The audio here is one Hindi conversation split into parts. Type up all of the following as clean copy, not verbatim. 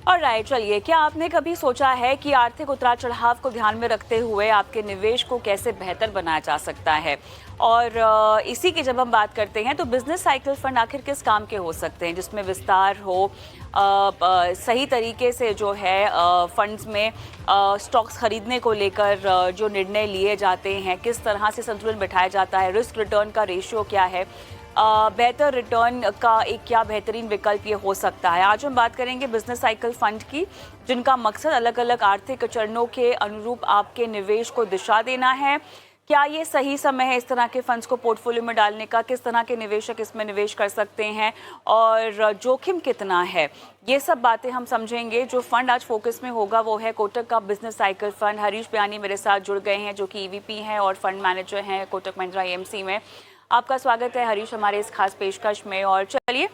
ऑलराइट, चलिए, क्या आपने कभी सोचा है कि आर्थिक उतार चढ़ाव को ध्यान में रखते हुए आपके निवेश को कैसे बेहतर बनाया जा सकता है? और इसी की जब हम बात करते हैं तो बिजनेस साइकिल फंड आखिर किस काम के हो सकते हैं जिसमें विस्तार हो, सही तरीके से जो है फंड्स में स्टॉक्स खरीदने को लेकर जो निर्णय लिए जाते हैं, किस तरह से संतुलन बिठाया जाता है, रिस्क रिटर्न का रेशियो क्या है, बेहतर रिटर्न का एक क्या बेहतरीन विकल्प ये हो सकता है। आज हम बात करेंगे बिजनेस साइकिल फंड की, जिनका मकसद अलग अलग आर्थिक चरणों के अनुरूप आपके निवेश को दिशा देना है। क्या ये सही समय है इस तरह के फंड्स को पोर्टफोलियो में डालने का? किस तरह के निवेशक इसमें निवेश कर सकते हैं और जोखिम कितना है? ये सब बातें हम समझेंगे। जो फंड आज फोकस में होगा वो है कोटक का बिजनेस साइकिल फंड। हरीश बयानी मेरे साथ जुड़ गए हैं, जो कि ईवीपी हैं और फंड मैनेजर हैं कोटक महिंद्रा एएमसी में। आपका स्वागत है हरीश हमारे इस खास पेशकश में। और चलिए,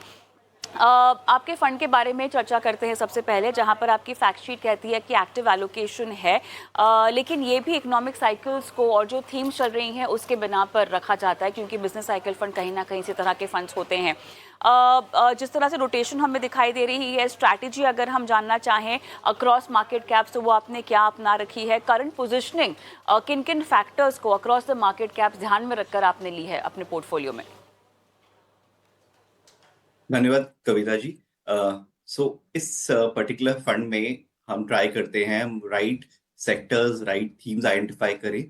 आपके फंड के बारे में चर्चा करते हैं सबसे पहले, जहां पर आपकी फैक्ट शीट कहती है कि एक्टिव एलोकेशन है, लेकिन ये भी इकोनॉमिक साइकिल्स को और जो थीम्स चल रही हैं उसके बिना पर रखा जाता है, क्योंकि बिजनेस साइकिल फंड कहीं ना कहीं इसी तरह के फंड्स होते हैं। जिस तरह से रोटेशन हमें दिखाई दे रही है, स्ट्रैटेजी अगर हम जानना चाहें अक्रॉस मार्केट कैप्स, तो वो आपने क्या अपना रखी है? करंट पोजिशनिंग किन किन फैक्टर्स को अक्रॉस द मार्केट कैप्स ध्यान में रखकर आपने ली है अपने पोर्टफोलियो में? धन्यवाद कविता जी। सो इस पर्टिकुलर फंड में हम ट्राई करते हैं हम right sectors right themes identify करें।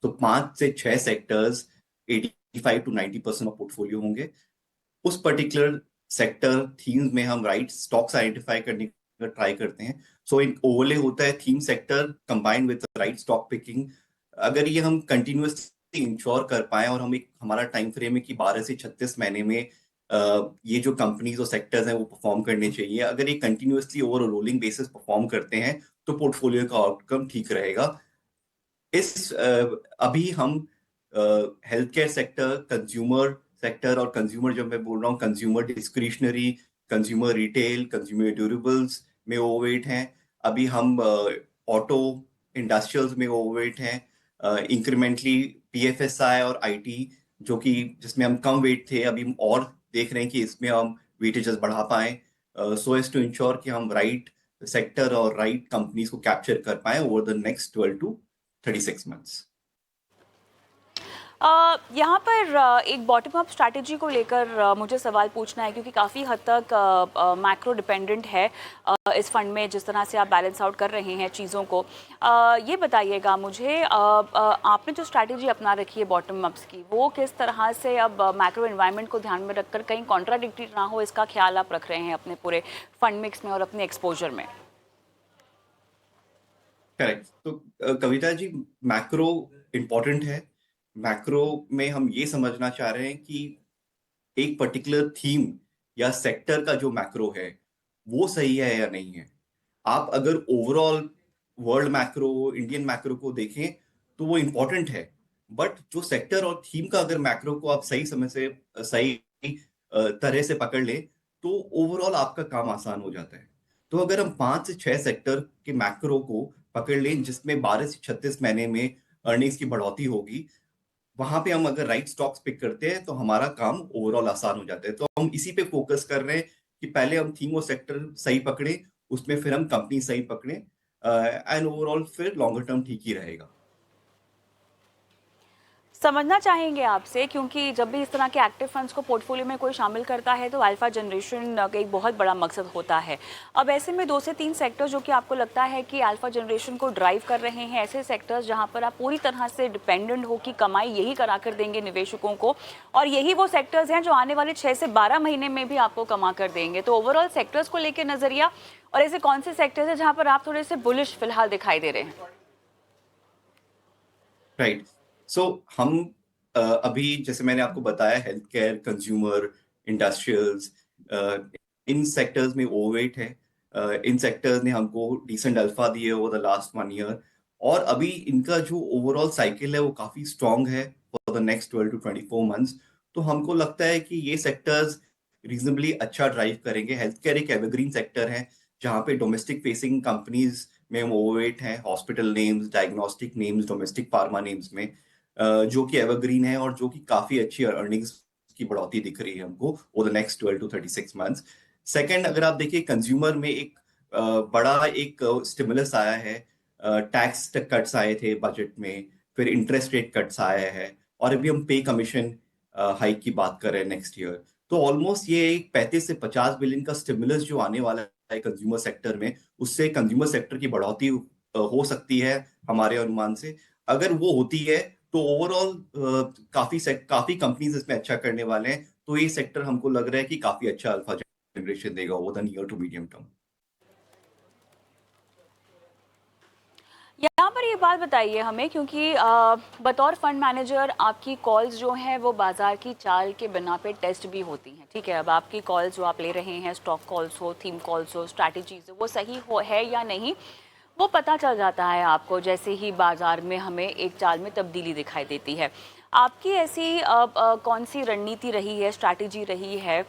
तो 5 से 6 सेक्टर्स 85 to 90% ऑफ पोर्टफोलियो होंगे। उस पर्टिकुलर सेक्टर थीम्स में हम राइट स्टॉक्स आइडेंटिफाई करने का ट्राई करते हैं। सो एक ओवरले होता है theme sector combine with right stock picking. अगर ये हम कंटिन्यूअसली इंश्योर कर पाए और हम एक हमारा टाइम फ्रेम है कि 12 से 36 महीने में ये जो कंपनीज और सेक्टर्स हैं वो परफॉर्म करने चाहिए। अगर ये continuously over rolling basis perform करते हैं तो पोर्टफोलियो का आउटकम ठीक रहेगा। अभी हम health care sector, consumer sector, और कंज्यूमर जब मैं बोल रहा हूँ consumer discretionary, consumer retail, consumer durables में ओवरवेट हैं। अभी हम ऑटो इंडस्ट्रियल्स में ओवरवेट हैं। इंक्रीमेंटली पीएफएसआई और आईटी जो कि जिसमें हम कम वेट थे, अभी हम और देख रहे हैं कि इसमें हम वेटेजेस बढ़ा पाए, सो एज टू इंश्योर कि हम राइट सेक्टर और राइट कंपनीज को कैप्चर कर पाए over the next 12 to 36 months। यहाँ पर एक बॉटम अप स्ट्रैटेजी को लेकर मुझे सवाल पूछना है, क्योंकि काफ़ी हद तक मैक्रो डिपेंडेंट है इस फंड में, जिस तरह से आप बैलेंस आउट कर रहे हैं चीज़ों को। ये बताइएगा मुझे, आपने जो स्ट्रैटेजी अपना रखी है बॉटम अप्स की, वो किस तरह से अब मैक्रो एनवायरनमेंट को ध्यान में रखकर कहीं कॉन्ट्राडिक्टरी ना हो, इसका ख्याल आप रख रहे हैं अपने पूरे फंड मिक्स में और अपने एक्सपोजर में? करेक्ट। तो कविता जी, मैक्रो इम्पोर्टेंट है। मैक्रो में हम ये समझना चाह रहे हैं कि एक पर्टिकुलर थीम या सेक्टर का जो मैक्रो है वो सही है या नहीं है। आप अगर overall world macro, Indian macro को देखें तो वो इम्पोर्टेंट है, बट जो सेक्टर और थीम का अगर मैक्रो को आप सही समय से सही तरह से पकड़ ले तो ओवरऑल आपका काम आसान हो जाता है। तो अगर हम 5 से 6 सेक्टर के मैक्रो को पकड़ लें जिसमें 12 से 36 महीने में अर्निंग्स की बढ़ोतरी होगी, वहां पे हम अगर राइट स्टॉक्स पिक करते हैं तो हमारा काम ओवरऑल आसान हो जाता है। तो हम इसी पे फोकस कर रहे हैं कि पहले हम थीम और सेक्टर सही पकड़े, उसमें फिर हम कंपनी सही पकड़े, एंड ओवरऑल फिर लॉन्गर टर्म ठीक ही रहेगा। समझना चाहेंगे आपसे, क्योंकि जब भी इस तरह के एक्टिव फंड्स को पोर्टफोलियो में कोई शामिल करता है तो अल्फा जनरेशन का एक बहुत बड़ा मकसद होता है। अब ऐसे में 2 से 3 सेक्टर जो कि आपको लगता है कि अल्फा जनरेशन को ड्राइव कर रहे हैं, ऐसे सेक्टर्स जहां पर आप पूरी तरह से डिपेंडेंट हो कि कमाई यही करा कर देंगे निवेशकों को, और यही वो सेक्टर्स हैं जो आने वाले 6 से 12 महीने में भी आपको कमा कर देंगे, तो ओवरऑल सेक्टर्स को लेकर नजरिया, और ऐसे कौन से सेक्टर्स हैं जहां पर आप थोड़े से बुलिश फिलहाल दिखाई दे रहे हैं? राइट। सो हम अभी जैसे मैंने आपको बताया हेल्थ केयर, कंज्यूमर, इंडस्ट्रियल्स, इन सेक्टर्स में ओवरवेट है। इन सेक्टर्स ने हमको डिसेंट अल्फा दिए ओवर द लास्ट 1 ईयर, और अभी इनका जो ओवरऑल साइकिल है वो काफी स्ट्रांग है for the next 12 to 24 months। तो हमको लगता है कि ये सेक्टर्स रीजनेबली अच्छा ड्राइव करेंगे। हेल्थ केयर एक एवरग्रीन सेक्टर है जहाँ पे डोमेस्टिक फेसिंग कंपनीज में हम ओवरवेट हैं, hospital names, diagnostic names, domestic pharma names में, जो कि एवरग्रीन है और जो कि काफी अच्छी अर्निंग्स की बढ़ोतरी दिख रही है हमको over the next 12 to 36 months। Second, अगर आप देखिए कंज्यूमर में एक बड़ा एक स्टिमुलस आया है, टैक्स कट्स आए थे बजट में, फिर इंटरेस्ट रेट कट्स आया है, और अभी हम पे कमीशन हाइक की बात कर रहे हैं नेक्स्ट ईयर। तो ऑलमोस्ट ये एक 35 से 50 बिलियन का स्टिमुलस जो आने वाला है कंज्यूमर सेक्टर में, उससे कंज्यूमर सेक्टर की बढ़ोतरी हो सकती है हमारे अनुमान से। अगर वो होती है तो ओवरऑल काफी कंपनीज इसमें अच्छा करने वाले हैं। तो ये सेक्टर हमको लग रहा है कि काफी अच्छा अल्फा जनरेशन देगा over the near to medium term. यहाँ पर ये बात बताइए हमें, क्योंकि बतौर फंड मैनेजर आपकी कॉल्स जो हैं वो बाजार की चाल के बिना पे टेस्ट भी होती हैं, ठीक है। अब आपकी कॉल्स जो आप ले रहे हैं, स्टॉक कॉल्स हो, थीम कॉल्स हो, स्ट्रैटेजीज हो, वो सही हो है या नहीं, वो पता चल जाता है आपको जैसे ही बाजार में हमें एक चाल में तब्दीली दिखाई देती है। आपकी ऐसी कौन सी रणनीति रही है, स्ट्रैटेजी रही है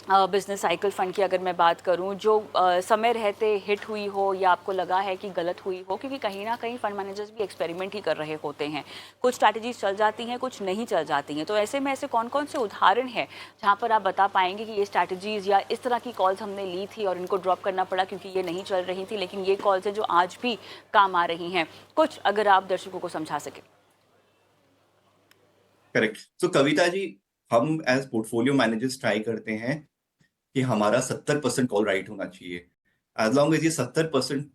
बिजनेस साइकिल फंड की, अगर मैं बात करूं, जो समय रहते हिट हुई हो या आपको लगा है कि गलत हुई हो? क्योंकि कहीं ना कहीं फंड मैनेजर्स भी एक्सपेरिमेंट ही कर रहे होते हैं, कुछ स्ट्रैटेजीज चल जाती हैं, कुछ नहीं चल जाती हैं। तो ऐसे में ऐसे कौन कौन से उदाहरण हैं जहां पर आप बता पाएंगे कि ये स्ट्रैटेजीज या इस तरह की कॉल्स हमने ली थी और इनको ड्रॉप करना पड़ा क्योंकि ये नहीं चल रही थी, लेकिन ये कॉल्स हैं जो आज भी काम आ रही हैं? कुछ अगर आप दर्शकों को समझा सके। करेक्ट। तो कविता जी, हम एज पोर्टफोलियो मैनेजर्स ट्राई करते हैं कि हमारा 70% कॉल राइट होना चाहिए। एज लॉन्ग एज ये 70%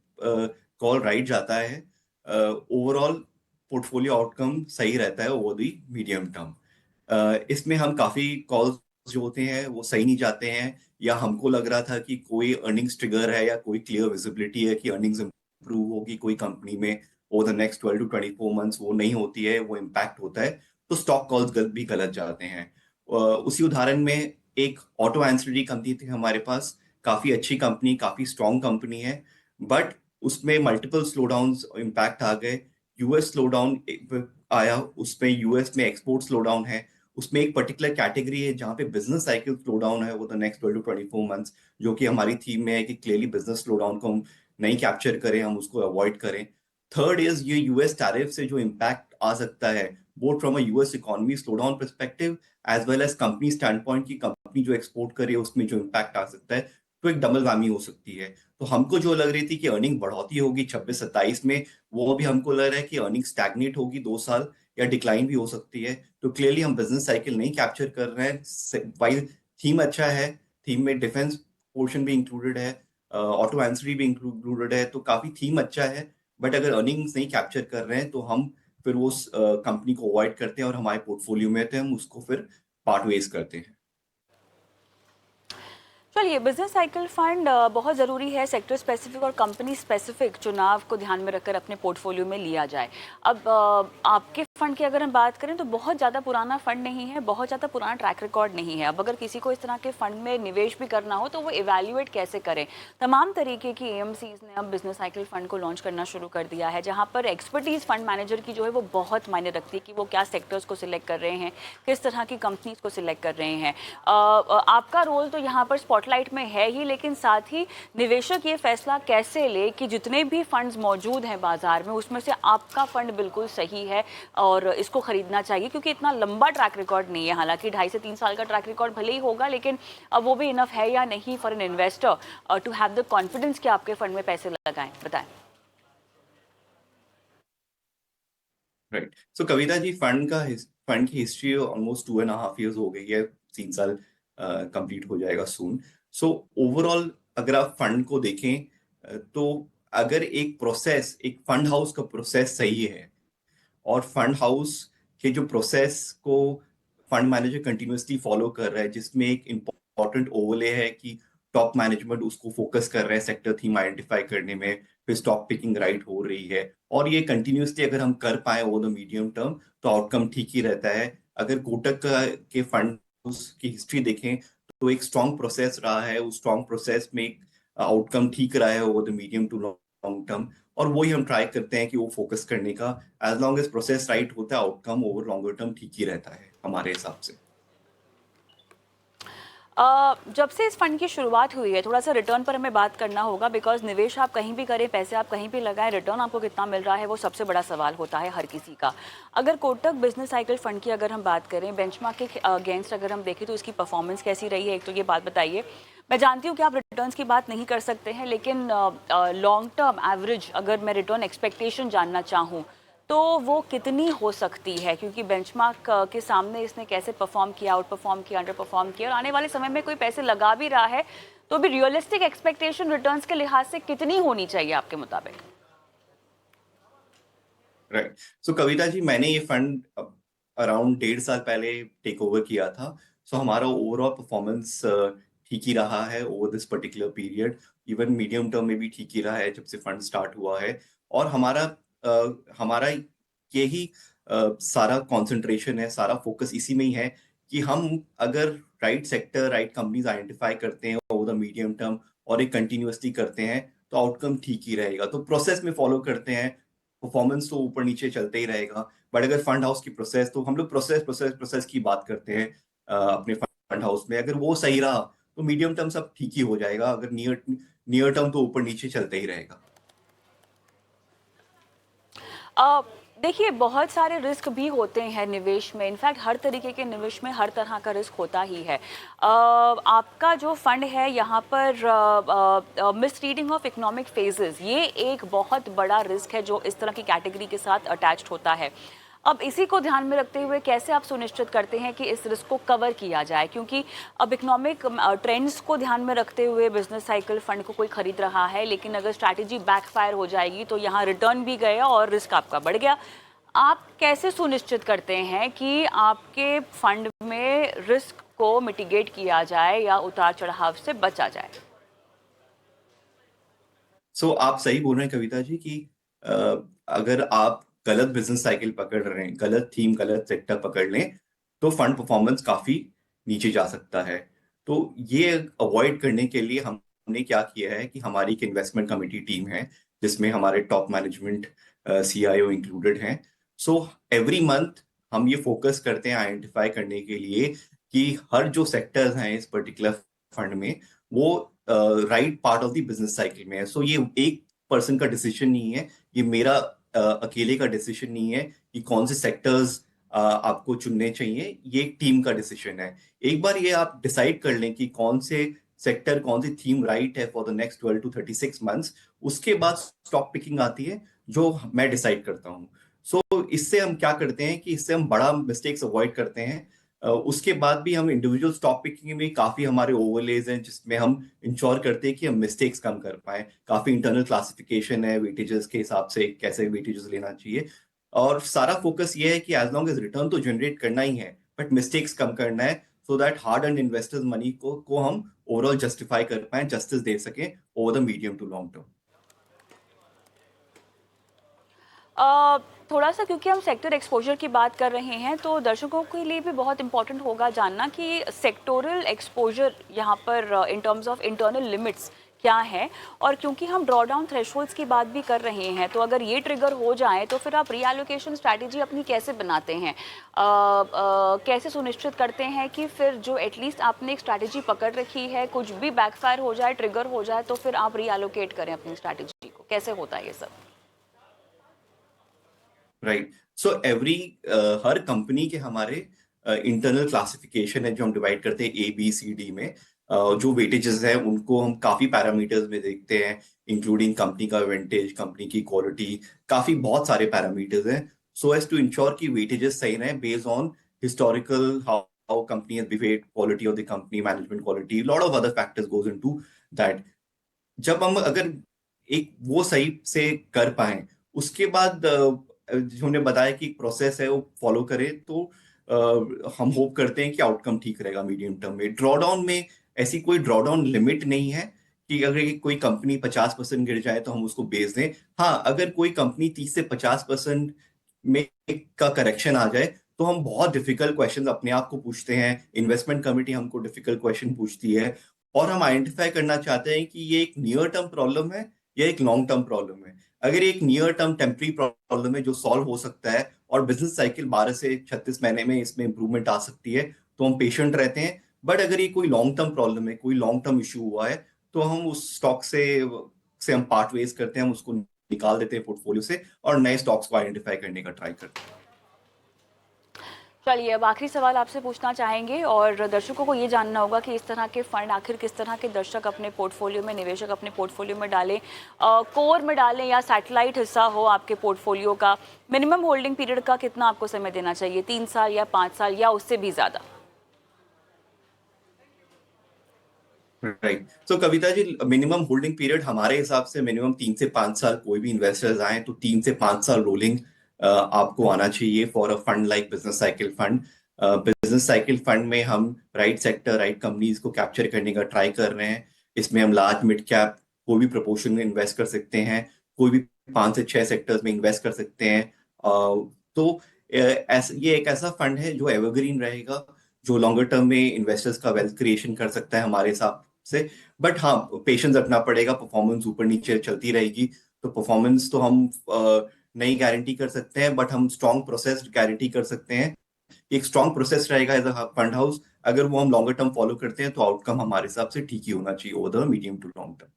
कॉल राइट जाता है, ओवरऑल पोर्टफोलियो आउटकम सही रहता है ओवर द मीडियम टर्म। इसमें हम काफी कॉल्स जो होते हैं वो सही नहीं जाते हैं, या हमको लग रहा था कि कोई अर्निंग्स ट्रिगर है या कोई क्लियर विजिबिलिटी है कि अर्निंग्स इंप्रूव होगी कोई कंपनी में over the next 12 to 24 months, वो नहीं होती है, वो इम्पैक्ट होता है, तो स्टॉक कॉल्स भी गलत जाते हैं। उसी उदाहरण में एक ऑटो एंसिलरी कंपनी थी हमारे पास, काफी अच्छी कंपनी, काफी स्ट्रॉन्ग कंपनी है, बट उसमें मल्टीपल स्लोडाउन इम्पैक्ट आ गए। यूएस स्लोडाउन आया, उसमें यूएस में एक्सपोर्ट स्लोडाउन है, उसमें एक पर्टिकुलर कैटेगरी है जहां पे बिजनेस साइकिल स्लोडाउन है वो द नेक्स्ट 12 to 24 मंथ्स, जो कि हमारी थीम में है कि क्लियरली बिजनेस स्लोडाउन को हम नहीं कैप्चर करें, हम उसको अवॉइड करें। थर्ड इज ये यूएस टैरिफ से जो इम्पैक्ट आ सकता है, both from a US economy slowdown perspective as well as company standpoint की कंपनी जो एक्सपोर्ट करे उसमें जो इम्पैक्ट आ सकता है, तो एक डबल गामी हो सकती है। तो हमको जो लग रही थी कि अर्निंग बढ़ोतरी होगी 26-27 में, वो भी हमको लग रहा है कि अर्निंग स्टैग्नेट होगी 2 साल, या डिक्लाइन भी हो सकती है। तो क्लियरली हम बिजनेस साइकिल नहीं कैप्चर कर रहे हैं। वाइल थीम अच्छा है, थीम में डिफेंस पोर्शन भी इंक्लूडेड है, ऑटो एंसरी भी इंक्लूडेड है, तो काफी थीम अच्छा है, बट अगर अर्निंग्स नहीं कैप्चर कर रहे हैं तो हम फिर वो कंपनी को अवॉइड करते हैं और हमारे पोर्टफोलियो में थे हम उसको फिर पार्ट वेज करते हैं। चलिए, बिजनेस साइकिल फंड बहुत ज़रूरी है सेक्टर स्पेसिफिक और कंपनी स्पेसिफिक चुनाव को ध्यान में रखकर अपने पोर्टफोलियो में लिया जाए। अब आपके फंड की अगर हम बात करें तो बहुत ज़्यादा पुराना फंड नहीं है, बहुत ज़्यादा पुराना ट्रैक रिकॉर्ड नहीं है। अब अगर किसी को इस तरह के फंड में निवेश भी करना हो तो वो इवैल्यूएट कैसे करें? तमाम तरीके की एएमसीज ने अब बिजनेस साइकिल फंड को लॉन्च करना शुरू कर दिया है, जहाँ पर एक्सपर्टीज फंड मैनेजर की जो है वो बहुत मायने रखती है कि वो क्या सेक्टर्स को सिलेक्ट कर रहे हैं, किस तरह की कंपनीज को सिलेक्ट कर रहे हैं। आपका रोल तो यहाँ पर स्पॉटलाइट में है ही, लेकिन साथ ही निवेशक ये फैसला कैसे ले कि जितने भी फंड्स मौजूद हैं बाजार में उसमें से आपका फंड बिल्कुल सही है और इसको खरीदना चाहिए, क्योंकि इतना लंबा ट्रैक रिकॉर्ड नहीं है। हालांकि 2.5 से 3 साल का ट्रैक रिकॉर्ड भले ही होगा, लेकिन अब वो भी इनफ है या नहीं for an investor to have the confidence कि आपके फंड में पैसे लगाएं? बताएं। Right. So Kavita ji, fund की हिस्ट्री ऑलमोस्ट 2.5 years हो गई है, 3 साल कंप्लीट हो जाएगा सून। सो ओवरऑल अगर आप फंड को देखें, तो अगर एक फंड हाउस का प्रोसेस सही है और फंड हाउस के जो प्रोसेस को फंड मैनेजर कंटिन्यूअसली फॉलो कर रहा है, जिसमें एक इम्पॉर्टेंट ओवरले है कि टॉप मैनेजमेंट उसको फोकस कर रहे हैं सेक्टर थीम आइडेंटिफाई करने में, फिर स्टॉक पिकिंग राइट हो रही है, और ये कंटिन्यूअसली अगर हम कर पाए ओवर द मीडियम टर्म तो आउटकम ठीक ही रहता है। अगर कोटक के फंड हाउस की हिस्ट्री देखें तो एक स्ट्रॉन्ग प्रोसेस रहा है, उस स्ट्रॉन्ग प्रोसेस में आउटकम ठीक रहा है over the medium to long term, और वही हम ट्राई करते हैं कि वो फोकस करने का। As long as process right होता है, आउटकम ओवर लॉन्गर टर्म ठीक ही रहता है हमारे हिसाब से। जब से इस फंड की शुरुआत हुई है, थोड़ा सा रिटर्न पर हमें बात करना होगा, बिकॉज निवेश आप कहीं भी करें, पैसे आप कहीं भी लगाएं, रिटर्न आपको कितना मिल रहा है वो सबसे बड़ा सवाल होता है हर किसी का। अगर कोटक बिजनेस साइकिल फंड की अगर हम बात करें, बेंचमार्क के अगेंस्ट अगर हम देखें तो इसकी परफॉर्मेंस कैसी रही है, एक तो ये बात बताइए। मैं जानती हूँ कि आप रिटर्न्स की बात नहीं कर सकते हैं, लेकिन लॉन्ग टर्म एवरेज अगर मैं रिटर्न एक्सपेक्टेशन जानना चाहूँ तो वो कितनी हो सकती है, क्योंकि बेंचमार्क के सामने इसने कैसे परफॉर्म किया, आउट परफॉर्म किया, अंडर परफॉर्म किया, और आने वाले समय में कोई पैसे लगा भी रहा है तो भी रियलिस्टिक एक्सपेक्टेशन रिटर्न्स के लिहाज से कितनी होनी चाहिए आपके मुताबिक? राइट। सो कविता जी, मैंने ये फंड अराउंड 1.5 साल पहले टेक ओवर किया था। सो हमारा ओवरऑल परफॉर्मेंस ठीक ही रहा है over this particular period. Even medium term में भी ठीक ही रहा है जब से फंड स्टार्ट हुआ है। और हमारा यही सारा कंसंट्रेशन है, सारा फोकस इसी में ही है कि हम अगर right sector, right companies identify करते हैं ओवर द मीडियम टर्म और एक कंटिन्यूअसली करते हैं तो आउटकम ठीक ही रहेगा। तो प्रोसेस में फॉलो करते हैं, परफॉर्मेंस तो ऊपर नीचे चलते ही रहेगा। बट अगर फंड हाउस की प्रोसेस, तो हम लोग प्रोसेस की बात करते हैं अपने फंड हाउस में। अगर वो सही रहा तो मीडियम टर्म सब ठीक ही हो जाएगा, अगर नियर टर्म तो ऊपर नीचे चलते ही रहेगा। अ, देखिए, बहुत सारे रिस्क भी होते हैं निवेश में। इनफैक्ट हर तरीके के निवेश में हर तरह का रिस्क होता ही है। आपका जो फंड है यहाँ पर मिसरीडिंग ऑफ इकोनॉमिक फेजेस, ये एक बहुत बड़ा रिस्क है जो इस तरह की कैटेगरी के साथ अटैच्ड होता है। अब इसी को ध्यान में रखते हुए कैसे आप सुनिश्चित करते हैं कि इस रिस्क को कवर किया जाए, क्योंकि अब इकोनॉमिक ट्रेंड्स को ध्यान में रखते हुए बिजनेस साइकिल फंड को कोई खरीद रहा है, लेकिन अगर स्ट्रैटेजी बैकफायर हो जाएगी तो यहाँ रिटर्न भी गया और रिस्क आपका बढ़ गया। आप कैसे सुनिश्चित करते हैं कि आपके फंड में रिस्क को मिटिगेट किया जाए या उतार चढ़ाव से बचा जाए? सो आप सही बोल रहे हैं कविता जी कि अ, अगर आप गलत बिजनेस साइकिल पकड़ रहे हैं, गलत थीम, गलत सेक्टर पकड़ लें, तो फंड परफॉर्मेंस काफी नीचे जा सकता है। तो ये अवॉइड करने के लिए हमने क्या किया है कि हमारी एक इन्वेस्टमेंट कमेटी टीम है जिसमें हमारे टॉप मैनेजमेंट, सीआईओ इंक्लूडेड हैं। सो एवरी मंथ हम ये फोकस करते हैं आइडेंटिफाई करने के लिए कि हर जो सेक्टर्स हैं इस पर्टिकुलर फंड में, वो right part of the business cycle में है। सो ये एक पर्सन का डिसीजन नहीं है, ये मेरा अकेले का डिसीजन नहीं है कि कौन से सेक्टर्स आपको चुनने चाहिए। ये एक टीम का डिसीजन है। एक बार ये आप डिसाइड कर लें कि कौन से सेक्टर, कौन सी थीम राइट है for the next 12 to 36 months, उसके बाद स्टॉक पिकिंग आती है जो मैं डिसाइड करता हूँ। सो इससे हम क्या करते हैं कि इससे हम बड़ा मिस्टेक्स अवॉइड करते हैं। उसके बाद भी हम इंडिविजुअल स्टॉक पिकिंग में काफी हमारे ओवरलेज हैं जिसमें हम इंश्योर करते हैं कि हम मिस्टेक्स कम कर पाए। काफी इंटरनल क्लासिफिकेशन है वेटेजेस के हिसाब से, कैसे वेटेजेस लेना चाहिए। और सारा फोकस ये है कि एज लॉन्ग एज रिटर्न तो जनरेट करना ही है, बट मिस्टेक्स कम करना है, so that hard and investors money को हम ओवरऑल जस्टिफाई कर पाए, जस्टिस दे सके over the medium to long term. Uh, थोड़ा सा, क्योंकि हम सेक्टर एक्सपोजर की बात कर रहे हैं तो दर्शकों के लिए भी बहुत इंपॉर्टेंट होगा जानना कि सेक्टोरल एक्सपोजर यहाँ पर in terms of internal limits क्या है। और क्योंकि हम ड्रॉ डाउन थ्रेशोल्ड्स की बात भी कर रहे हैं तो अगर ये ट्रिगर हो जाए तो फिर आप रीएलोकेशन स्ट्रैटेजी अपनी कैसे बनाते हैं? कैसे सुनिश्चित करते हैं कि फिर जो एटलीस्ट आपने एक स्ट्रैटेजी पकड़ रखी है, कुछ भी बैकफायर हो जाए, ट्रिगर हो जाए, तो फिर आप रीएलोकेट करें अपनी स्ट्रैटेजी को? कैसे होता है ये सब? राइट। सो हर कंपनी के हमारे इंटरनल क्लासिफिकेशन है जो हम डिवाइड करते हैं ABCD में। जो वेटेजेस है उनको हम काफी पैरामीटर्स में देखते हैं, इंक्लूडिंग कंपनी का विंटेज, कंपनी की क्वालिटी, काफी बहुत सारे पैरामीटर्स हैं। सो एज टू इंश्योर कि वेटेजेस सही रहे based on historical, how company has behaved, quality of the company, management quality, lot of other factors goes into that. जब हम अगर एक वो सही से कर पाए, उसके बाद जो हमने बताया कि एक प्रोसेस है वो फॉलो करें, तो हम होप करते हैं कि आउटकम ठीक रहेगा मीडियम टर्म में। ड्रॉडाउन में ऐसी कोई ड्रॉडाउन लिमिट नहीं है कि अगर कोई कंपनी 50% गिर जाए तो हम उसको बेच दें। हाँ, अगर कोई कंपनी 30 से 50% में का करेक्शन आ जाए तो हम बहुत डिफिकल्ट क्वेश्चंस अपने आप को पूछते हैं, इन्वेस्टमेंट कमिटी हमको डिफिकल्ट क्वेश्चन पूछती है, और हम आइडेंटिफाई करना चाहते हैं कि ये एक नियर टर्म प्रॉब्लम है या एक लॉन्ग टर्म प्रॉब्लम है। अगर एक नियर टर्म टेम्पररी प्रॉब्लम है जो सॉल्व हो सकता है और बिजनेस साइकिल 12 से 36 महीने में इसमें इंप्रूवमेंट आ सकती है, तो हम पेशेंट रहते हैं। बट अगर ये कोई लॉन्ग टर्म प्रॉब्लम है, कोई लॉन्ग टर्म इशू हुआ है, तो हम उस स्टॉक से हम पार्ट वेज करते हैं, हम उसको निकाल देते हैं पोर्टफोलियो से और नए स्टॉक्स को आइडेंटिफाई करने का ट्राई करते हैं। चलिए अब आखिरी सवाल आपसे पूछना चाहेंगे और दर्शकों को ये जानना होगा कि इस तरह के फंड आखिर किस तरह के दर्शक अपने पोर्टफोलियो में, निवेशक अपने पोर्टफोलियो में डालें, कोर में डालें या सैटेलाइट हिस्सा हो आपके पोर्टफोलियो का। मिनिमम होल्डिंग पीरियड का कितना आपको समय देना चाहिए, 3 साल या 5 साल या उससे भी ज़्यादा? राइट, सो कविता जी, मिनिमम होल्डिंग पीरियड हमारे हिसाब से मिनिमम 3 से 5 साल। कोई भी इन्वेस्टर्स आए तो 3 से 5 साल रोलिंग आपको आना चाहिए for a fund like business cycle fund. Business cycle fund में हम राइट सेक्टर, राइट कंपनीज को कैप्चर करने का ट्राई कर रहे हैं। इसमें हम लार्ज मिड कैप कोई भी प्रोपोर्शन में इन्वेस्ट कर सकते हैं, कोई भी 5 से 6 सेक्टर्स में इन्वेस्ट कर सकते हैं। तो ये एक ऐसा फंड है जो एवरग्रीन रहेगा, जो लॉन्गर टर्म में इन्वेस्टर्स का वेल्थ क्रिएशन कर सकता है हमारे हिसाब से। बट हाँ, पेशेंस रखना पड़ेगा, परफॉर्मेंस ऊपर नीचे चलती रहेगी। तो परफॉर्मेंस तो हम नहीं गारंटी कर सकते हैं, बट हम स्ट्रॉन्ग प्रोसेस गारंटी कर सकते हैं। एक स्ट्रॉन्ग प्रोसेस रहेगा एज अ फंड हाउस। अगर वो हम लॉन्गर टर्म फॉलो करते हैं तो आउटकम हमारे हिसाब से ठीक ही होना चाहिए over the medium to long term.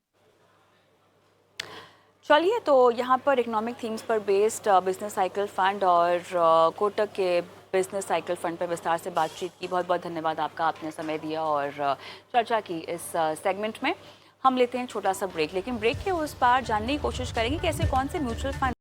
चलिए, तो यहाँ पर इकोनॉमिक थीम्स पर बेस्ड बिजनेस साइकिल फंड और कोटक के बिजनेस साइकिल फंड पर विस्तार से बातचीत की। बहुत बहुत धन्यवाद आपका, आपने समय दिया और चर्चा की इस सेगमेंट में। हम लेते हैं छोटा सा ब्रेक, लेकिन ब्रेक के उस पार जानने की कोशिश करेंगे कि ऐसे कौन से म्यूचुअल फंड